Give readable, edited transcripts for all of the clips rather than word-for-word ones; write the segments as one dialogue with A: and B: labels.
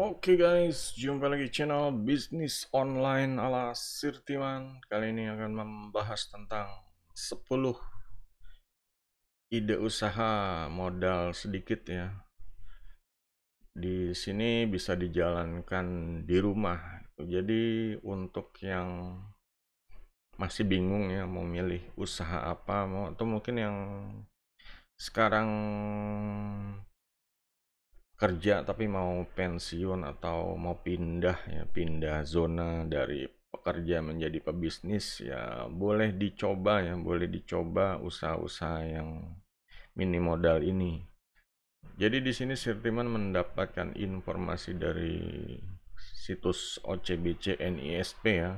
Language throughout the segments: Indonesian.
A: Oke guys, jumpa lagi channel bisnis online ala Sirtiman. Kali ini akan membahas tentang 10 ide usaha modal sedikit ya. Di sini bisa dijalankan di rumah. Jadi untuk yang masih bingung ya mau milih usaha apa, mau atau mungkin yang sekarang kerja tapi mau pensiun atau mau pindah ya, pindah zona dari pekerja menjadi pebisnis ya, boleh dicoba usaha-usaha yang mini modal ini. Jadi di sini Sirtiman mendapatkan informasi dari situs OCBC NISP ya.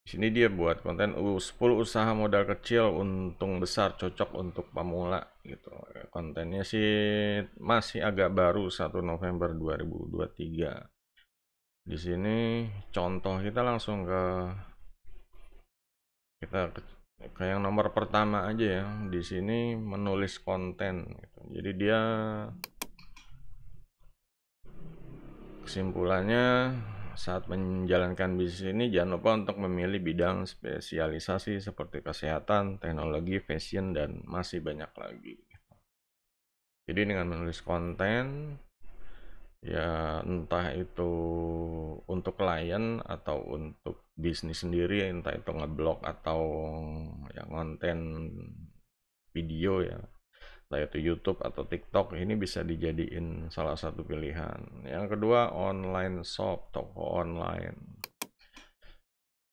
A: Di sini dia buat konten 10 usaha modal kecil untung besar cocok untuk pemula gitu. Kontennya sih masih agak baru 1 November 2023. Di sini contoh kita langsung ke yang nomor pertama aja ya. Di sini menulis konten gitu. Jadi dia kesimpulannya, saat menjalankan bisnis ini jangan lupa untuk memilih bidang spesialisasi seperti kesehatan, teknologi, fashion, dan masih banyak lagi. Jadi dengan menulis konten, ya entah itu untuk klien atau untuk bisnis sendiri, entah itu ngeblog atau yang konten video ya, entah itu YouTube atau TikTok, ini bisa dijadiin salah satu pilihan. Yang kedua, online shop, toko online.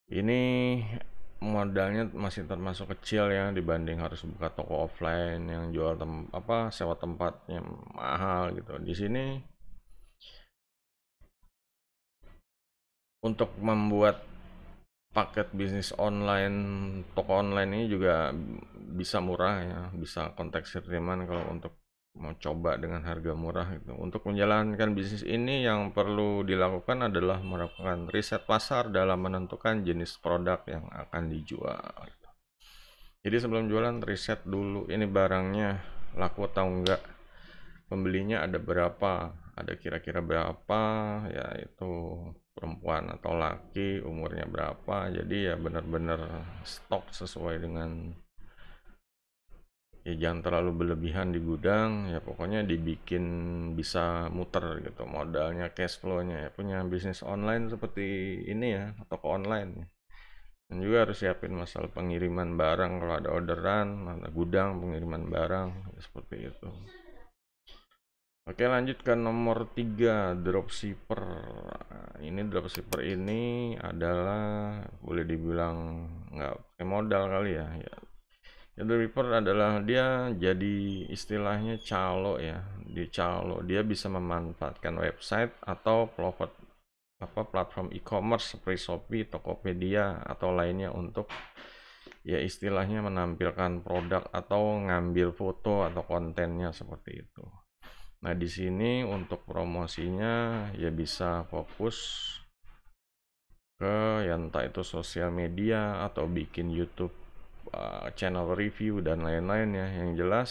A: Ini modalnya masih termasuk kecil ya dibanding harus buka toko offline yang jual sewa tempatnya mahal gitu. Di sini untuk membuat paket bisnis online, toko online ini juga bisa murah ya, bisa kontak Sirtiman kalau untuk mau coba dengan harga murah gitu. Untuk menjalankan bisnis ini yang perlu dilakukan adalah melakukan riset pasar dalam menentukan jenis produk yang akan dijual. Jadi sebelum jualan riset dulu ini barangnya laku atau enggak, pembelinya ada berapa, ada kira-kira berapa, yaitu perempuan atau laki, umurnya berapa. Jadi ya benar-benar stok sesuai dengan, ya jangan terlalu berlebihan di gudang, ya pokoknya dibikin bisa muter gitu modalnya, cash flow-nya ya. Punya bisnis online seperti ini ya, toko online ya. Dan juga harus siapin masalah pengiriman barang kalau ada orderan, ada gudang pengiriman barang ya, seperti itu. Oke, lanjut ke nomor 3, dropshipper. Nah, ini dropshipper ini adalah boleh dibilang nggak pakai modal kali ya. Ya, dropshipper adalah dia jadi istilahnya calo ya. Di calo dia bisa memanfaatkan website atau platform e-commerce seperti Shopee, Tokopedia atau lainnya untuk, ya istilahnya menampilkan produk atau ngambil foto atau kontennya seperti itu. Nah, di sini untuk promosinya ya bisa fokus ke yang entah itu sosial media atau bikin YouTube channel review dan lain-lain ya. Yang jelas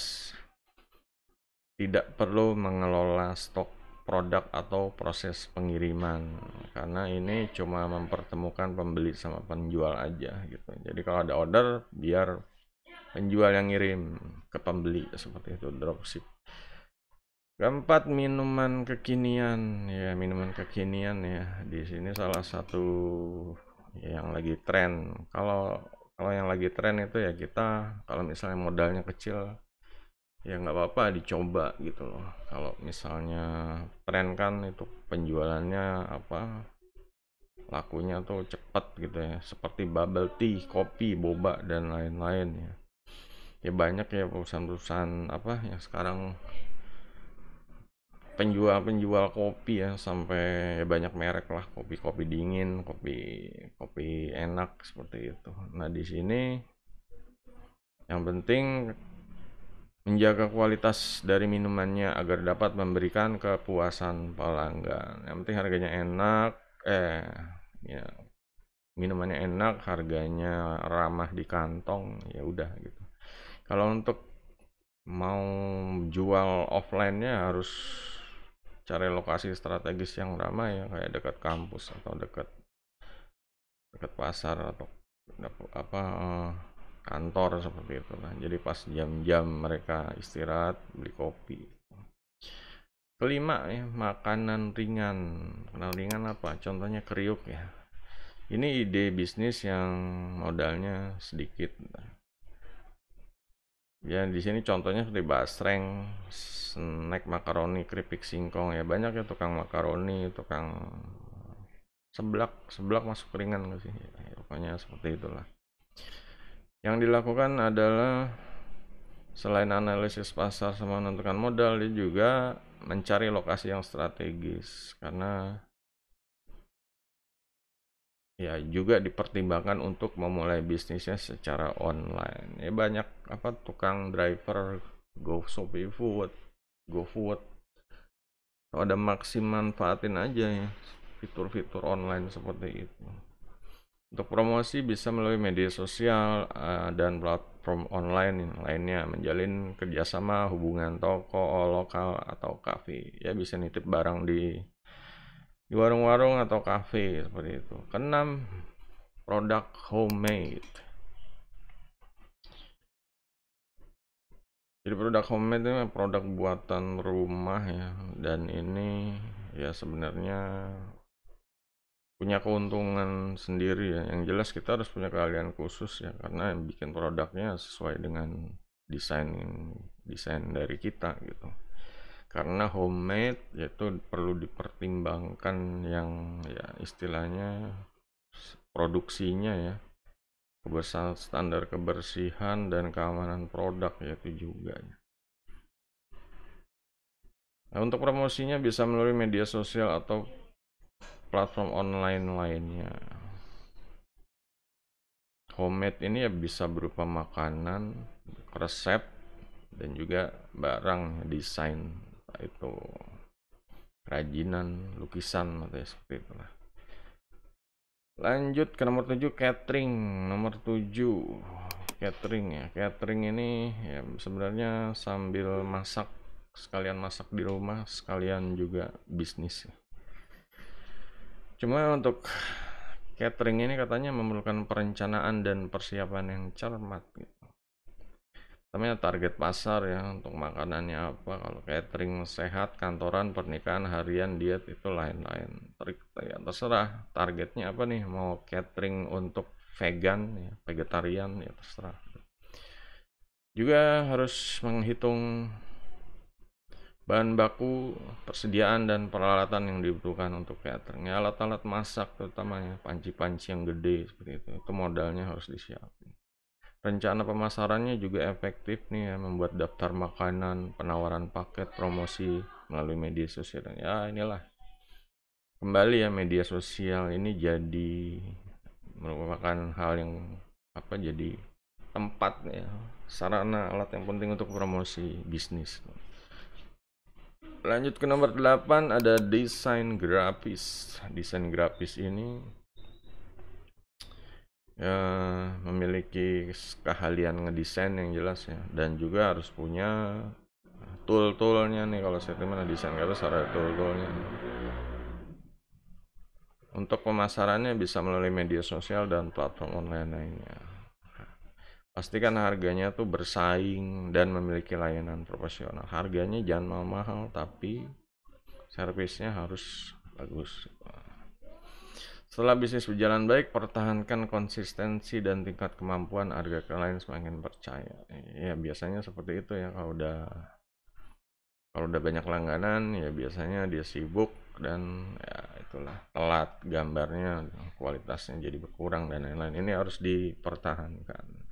A: tidak perlu mengelola stok produk atau proses pengiriman karena ini cuma mempertemukan pembeli sama penjual aja gitu. Jadi kalau ada order biar penjual yang ngirim ke pembeli seperti itu, dropship. Keempat, minuman kekinian. Ya, minuman kekinian ya. Di sini salah satu yang lagi tren. Kalau yang lagi tren itu ya kita kalau misalnya modalnya kecil ya nggak apa-apa dicoba gitu loh. Kalau misalnya tren kan itu penjualannya lakunya tuh cepet gitu ya. Seperti bubble tea, kopi, boba dan lain-lain ya. Ya banyak ya perusahaan-perusahaan yang sekarang penjual-penjual kopi ya, sampai banyak merek lah, kopi-kopi dingin, kopi enak seperti itu. Nah, di sini yang penting menjaga kualitas dari minumannya agar dapat memberikan kepuasan pelanggan. Yang penting harganya enak, ya minumannya enak, harganya ramah di kantong, ya udah gitu. Kalau untuk mau jual offline-nya harus cari lokasi strategis yang ramai ya, kayak dekat kampus atau dekat pasar atau apa kantor seperti itulah. Jadi pas jam-jam mereka istirahat beli kopi. Kelima ya, makanan ringan. Makanan ringan apa? Contohnya kriuk ya. Ini ide bisnis yang modalnya sedikit. Ya di sini contohnya seperti basreng, snack makaroni, keripik singkong ya, banyak ya tukang makaroni, tukang seblak masuk ringan nggak sih? Ya, pokoknya seperti itulah. Yang dilakukan adalah selain analisis pasar sama menentukan modal, dia juga mencari lokasi yang strategis, karena ya juga dipertimbangkan untuk memulai bisnisnya secara online. Ya banyak apa tukang driver GoFood, GoFood. Kalau ada manfaatin aja ya fitur-fitur online seperti itu. Untuk promosi bisa melalui media sosial dan platform online lainnya, menjalin kerjasama hubungan toko lokal atau kafe. Ya bisa nitip barang di warung-warung atau kafe seperti itu. Keenam, produk homemade. Jadi produk homemade itu produk buatan rumah ya, dan ini ya sebenarnya punya keuntungan sendiri ya. Yang jelas kita harus punya keahlian khusus ya, karena yang bikin produknya sesuai dengan desain dari kita gitu. Karena homemade yaitu perlu dipertimbangkan yang ya istilahnya produksinya ya, standar kebersihan dan keamanan produk yaitu juga ya. Nah, untuk promosinya bisa melalui media sosial atau platform online lainnya. Homemade ini ya bisa berupa makanan, resep, dan juga barang desain, itu kerajinan, lukisan atau seperti itulah. Lanjut ke nomor 7, catering. Nomor 7, catering ya. Catering ini ya sebenarnya sambil masak, sekalian masak di rumah, sekalian juga bisnis. Cuma untuk catering ini katanya memerlukan perencanaan dan persiapan yang cermat gitu. Namanya target pasar ya, untuk makanannya apa. Kalau catering sehat, kantoran, pernikahan, harian, diet, itu lain-lain. Ya, terserah targetnya apa nih, mau catering untuk vegan ya, vegetarian ya terserah. Juga harus menghitung bahan baku, persediaan dan peralatan yang dibutuhkan untuk catering. Ya, alat-alat masak terutamanya panci-panci yang gede seperti itu modalnya harus disiapin. Rencana pemasarannya juga efektif nih ya, membuat daftar makanan, penawaran paket, promosi melalui media sosial. Ya inilah, kembali ya, media sosial ini jadi merupakan hal yang apa, jadi tempat ya, sarana, alat yang penting untuk promosi bisnis. Lanjut ke nomor 8, ada desain grafis. Desain grafis ini ya memiliki keahlian ngedesain yang jelas ya, dan juga harus punya tool-toolnya nih. Kalau saya mana desain grafis ada tool-toolnya. Untuk pemasarannya bisa melalui media sosial dan platform online lainnya. Pastikan harganya tuh bersaing dan memiliki layanan profesional. Harganya jangan mahal-mahal, tapi servisnya harus bagus. Setelah bisnis berjalan baik, pertahankan konsistensi dan tingkat kemampuan agar klien semakin percaya. Ya biasanya seperti itu ya, kalau udah banyak langganan ya biasanya dia sibuk dan ya itulah, telat gambarnya, kualitasnya jadi berkurang dan lain-lain. Ini harus dipertahankan.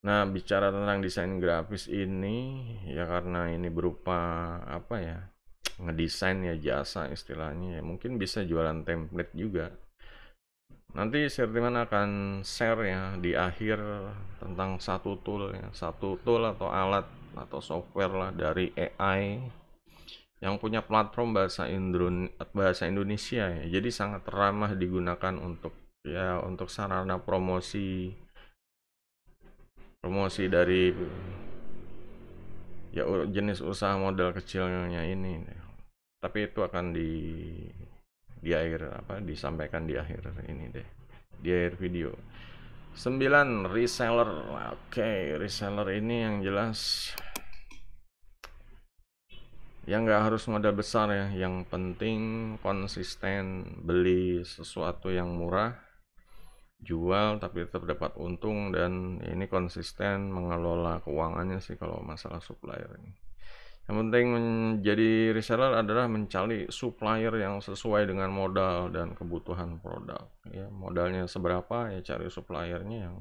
A: Nah, bicara tentang desain grafis ini ya, karena ini berupa apa ya, ngedesain ya, jasa istilahnya ya, mungkin bisa jualan template juga. Nanti Sirtiman akan share ya di akhir tentang satu tool atau alat atau software lah dari AI yang punya platform bahasa Indonesia ya. Jadi sangat ramah digunakan untuk sarana promosi dari ya jenis usaha modal kecilnya ini. Tapi itu akan di akhir disampaikan di akhir ini deh, di akhir video. 9, reseller. Oke, reseller ini yang jelas yang nggak harus modal besar ya, yang penting konsisten beli sesuatu yang murah, jual tapi tetap dapat untung, dan ini konsisten mengelola keuangannya sih kalau masalah supplier ini. Yang penting menjadi reseller adalah mencari supplier yang sesuai dengan modal dan kebutuhan produk. Ya, modalnya seberapa ya cari suppliernya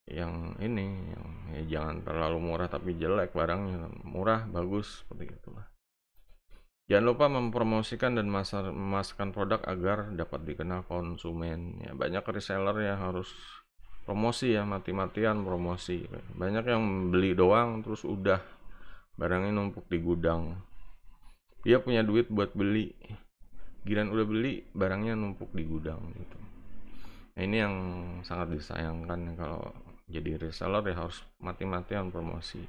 A: yang ini, yang ya jangan terlalu murah tapi jelek barangnya, murah bagus seperti itulah. Jangan lupa mempromosikan dan memasarkan produk agar dapat dikenal konsumen. Ya, banyak reseller yang harus promosi ya, mati-matian promosi. Banyak yang beli doang terus udah barangnya numpuk di gudang. Dia punya duit buat beli, giliran udah beli barangnya numpuk di gudang gitu. Nah, ini yang sangat disayangkan kalau jadi reseller ya, harus mati-matian promosi.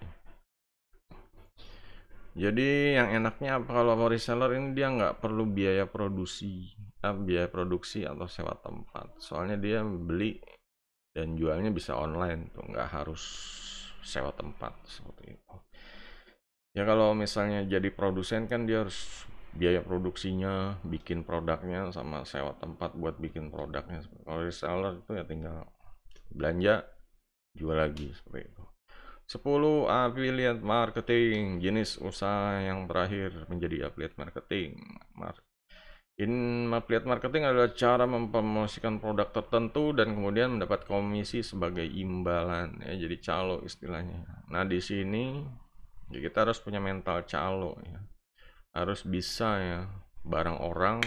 A: Jadi yang enaknya apa kalau reseller ini, dia nggak perlu biaya produksi atau sewa tempat. Soalnya dia beli dan jualnya bisa online tuh, nggak harus sewa tempat seperti itu. Ya kalau misalnya jadi produsen kan dia harus biaya produksinya, bikin produknya, sama sewa tempat buat bikin produknya. Kalau reseller itu ya tinggal belanja, jual lagi seperti itu. 10, affiliate marketing, jenis usaha yang terakhir menjadi affiliate marketing. Affiliate marketing adalah cara mempromosikan produk tertentu dan kemudian mendapat komisi sebagai imbalan, ya, jadi calo istilahnya. Nah, di sini ya kita harus punya mental calo ya. Harus bisa ya, barang orang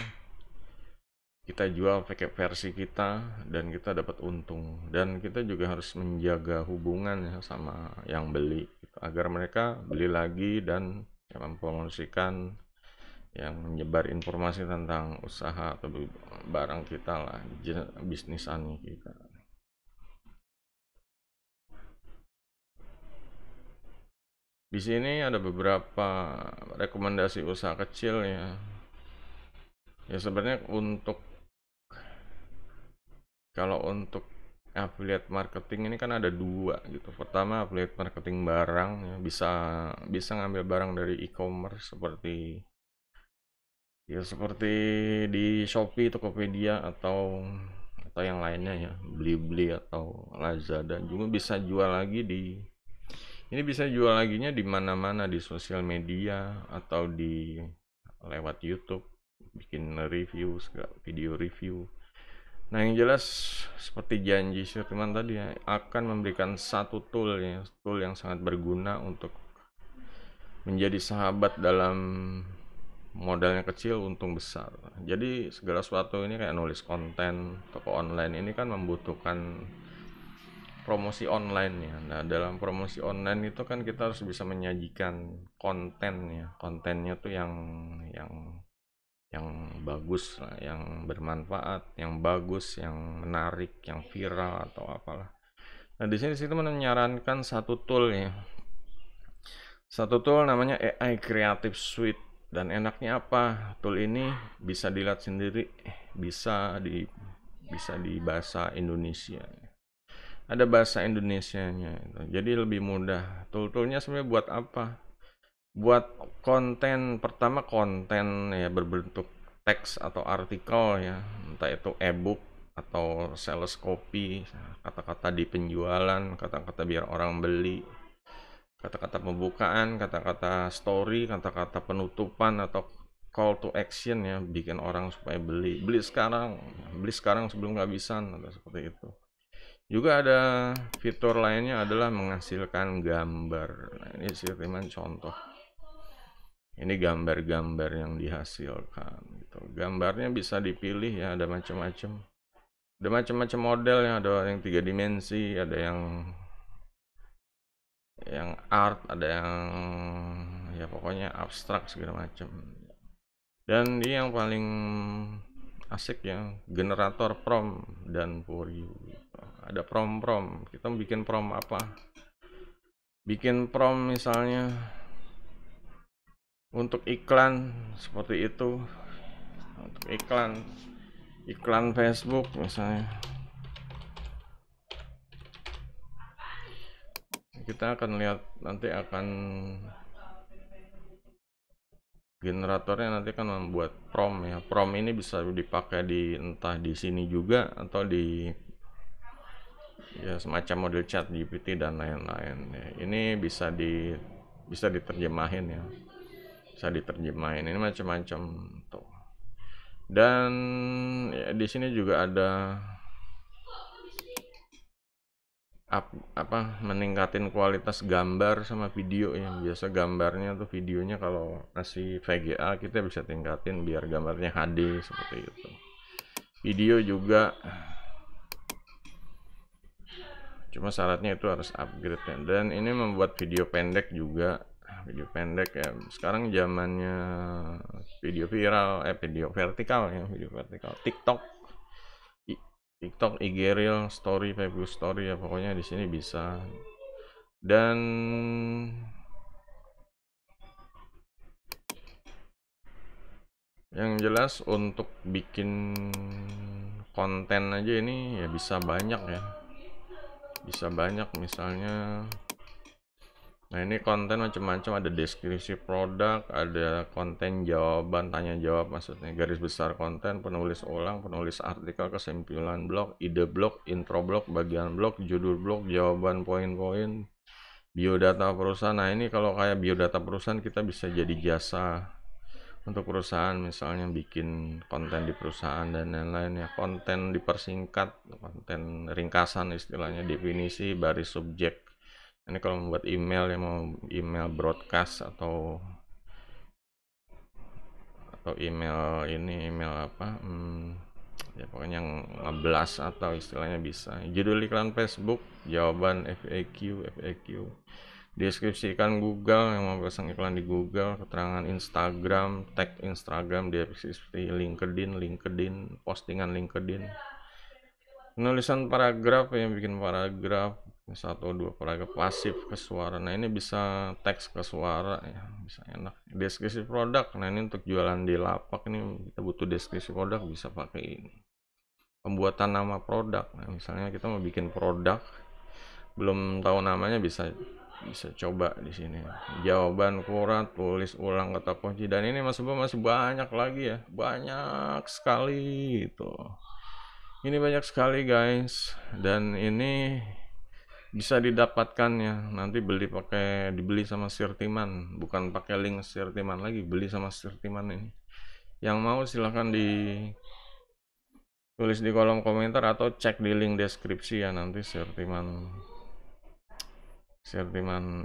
A: kita jual pakai versi kita dan kita dapat untung, dan kita juga harus menjaga hubungan ya sama yang beli gitu, agar mereka beli lagi dan ya, mempromosikan yang menyebar informasi tentang usaha atau barang kita lah, bisnisannya kita. Di sini ada beberapa rekomendasi usaha kecil ya. Ya sebenarnya kalau untuk affiliate marketing ini kan ada dua gitu. Pertama, affiliate marketing barang ya, bisa ngambil barang dari e-commerce seperti di Shopee, Tokopedia, atau yang lainnya ya, Blibli atau Lazada. Juga bisa jual lagi ini bisa jual laginya di mana-mana, di sosial media atau lewat YouTube, bikin review, video review. Nah, yang jelas seperti janji Firman tadi ya, akan memberikan satu tool yang sangat berguna untuk menjadi sahabat dalam modalnya kecil untung besar. Jadi segala sesuatu ini kayak nulis konten, toko online ini kan membutuhkan promosi online ya. Nah, dalam promosi online itu kan kita harus bisa menyajikan konten ya. Kontennya tuh yang bagus lah, yang bermanfaat, yang bagus, yang menarik, yang viral atau apalah. Nah, di sini situ menyarankan satu tool ya. Satu tool namanya AI Creative Suite, dan enaknya apa? Tool ini bisa dilihat sendiri, bisa di bahasa Indonesia. Ada bahasa Indonesianya itu. Jadi lebih mudah. Tool-toolnya sebenarnya buat apa? Buat konten, pertama konten ya berbentuk teks atau artikel ya, entah itu ebook atau sales copy, kata-kata di penjualan, kata-kata biar orang beli, kata-kata pembukaan, kata-kata story, kata-kata penutupan, atau call to action ya, bikin orang supaya beli sekarang sebelum kehabisan atau seperti itu. Juga ada fitur lainnya adalah menghasilkan gambar. Nah, ini sih teman contoh. Ini gambar-gambar yang dihasilkan gitu. Gambarnya bisa dipilih ya, ada macam-macam. Ada macam-macam model ya, ada yang 3 dimensi, ada yang art, ada yang ya pokoknya abstrak segala macam. Dan ini yang paling asik ya, generator prompt dan for you. Ada prompt. Kita bikin prompt apa? Bikin prompt misalnya Untuk iklan seperti itu, untuk iklan Facebook misalnya, kita akan lihat nanti akan generatornya nanti kan membuat prompt ya. Prompt ini bisa dipakai di entah di sini juga atau di ya semacam model chat GPT dan lain-lain ya. Ini bisa diterjemahin ya, bisa diterjemahin, ini macam-macam tuh. Dan ya, di sini juga ada meningkatin kualitas gambar sama video ya. Biasa gambarnya tuh videonya kalau masih VGA kita bisa tingkatin biar gambarnya HD seperti itu. Video juga, cuma syaratnya itu harus upgrade ya. Dan ini membuat video pendek juga, video pendek ya. Sekarang zamannya video viral, video vertikal ya, video vertikal. TikTok, IG Reel, Story, Facebook Story ya, pokoknya di sini bisa. Dan yang jelas untuk bikin konten aja ini ya bisa banyak ya, bisa banyak misalnya. Nah ini konten macam-macam, ada deskripsi produk, ada konten jawaban tanya jawab, maksudnya garis besar konten, penulis ulang, penulis artikel, kesimpulan blog, ide blog, intro blog, bagian blog, judul blog, jawaban poin-poin, biodata perusahaan. Nah ini kalau kayak biodata perusahaan kita bisa jadi jasa untuk perusahaan, misalnya bikin konten di perusahaan dan lain-lain ya. Konten dipersingkat, konten ringkasan istilahnya, definisi, baris subjek. Ini kalau membuat email ya, mau email broadcast atau email ini, email apa, ya pokoknya yang ngeblas atau istilahnya bisa. Judul iklan Facebook, jawaban FAQ, deskripsikan Google, yang mau pasang iklan di Google, keterangan Instagram, tag Instagram, deskripsi LinkedIn, postingan LinkedIn, penulisan paragraf yang bikin paragraf 1-2 paragraf pasif ke suara. Nah ini bisa teks ke suara ya, bisa enak. Deskripsi produk, nah ini untuk jualan di lapak, ini kita butuh deskripsi produk, bisa pakai ini. Pembuatan nama produk, nah misalnya kita mau bikin produk belum tahu namanya, bisa coba di sini. Jawaban kurang, tulis ulang kata kunci, dan ini masih banyak lagi ya, banyak sekali itu. Ini banyak sekali guys, dan ini bisa didapatkan ya, nanti dibeli sama Sirtiman, bukan pakai link Sirtiman lagi, beli sama Sirtiman ini. Yang mau silahkan tulis di kolom komentar atau cek di link deskripsi ya, nanti Sirtiman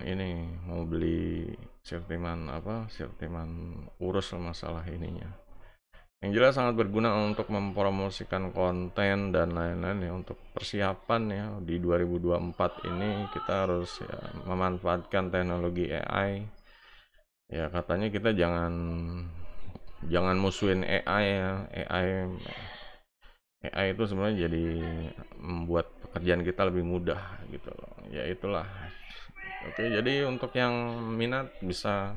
A: ini mau beli, Sirtiman urus masalah ininya. Yang jelas sangat berguna untuk mempromosikan konten dan lain-lain ya, untuk persiapan ya di 2024 ini kita harus ya memanfaatkan teknologi AI. Ya katanya kita jangan musuhin AI ya. AI itu sebenarnya jadi membuat pekerjaan kita lebih mudah gitu loh. Ya itulah. Oke, jadi untuk yang minat bisa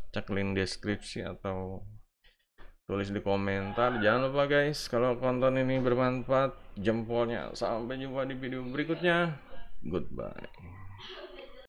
A: cek link deskripsi atau tulis di komentar. Jangan lupa guys, kalau konten ini bermanfaat, jempolnya. Sampai jumpa di video berikutnya. Goodbye.